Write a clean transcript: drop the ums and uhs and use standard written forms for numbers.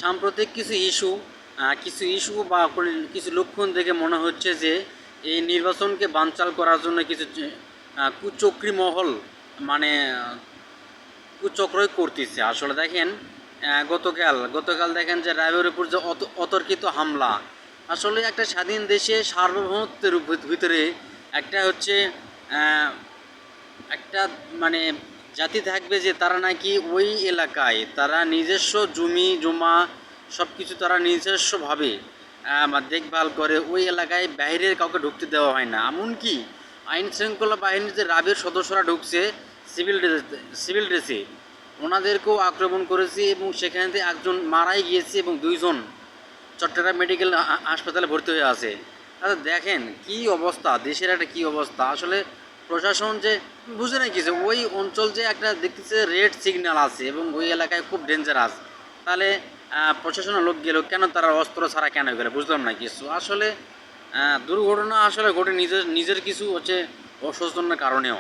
সাম্প্রতিক কিছু ইস্যু বা কিছু লক্ষণ দেখে মনে হচ্ছে যে এই নির্বাচনকে বানচাল করার জন্য কিছু কুচক্রী মহল মানে কুচক্রই করতেছে। আসলে দেখেন, গতকাল দেখেন যে র্যাবের উপর যে অতর্কিত হামলা, আসলে একটা স্বাধীন দেশে সার্বভৌমত্বের ভিতরে একটা হচ্ছে একটা মানে জাতি থাকবে যে তারা নাকি ওই এলাকায় তারা নিজস্ব জমি জমা সব কিছু তারা নিজস্বভাবে দেখভাল করে, ওই এলাকায় বাইরের কাউকে ঢুকতে দেওয়া হয় না। এমনকি আইন শৃঙ্খলা বাহিনীর যে র্যাবের সদস্যরা ঢুকছে সিভিল ড্রেসে, ওনাদেরকেও আক্রমণ করেছে এবং সেখান থেকে একজন মারাই গিয়েছে এবং দুইজন চট্টগ্রাম মেডিকেল হাসপাতালে ভর্তি হয়ে আছে। তাহলে দেখেন কি অবস্থা, দেশের একটা কি অবস্থা। আসলে প্রশাসন যে বুঝে না কিছু, ওই অঞ্চল যে একটা দেখতেছে রেড সিগন্যাল আছে এবং ওই এলাকায় খুব ডেঞ্জারাস, তাহলে প্রশাসনের লোক গেল কেন, তারা অস্ত্র ছাড়া কেন গেলে বুঝলাম না কিছু। আসলে দুর্ঘটনা আসলে ঘটে নিজের নিজের কিছু হচ্ছে অসচেতনার কারণেও।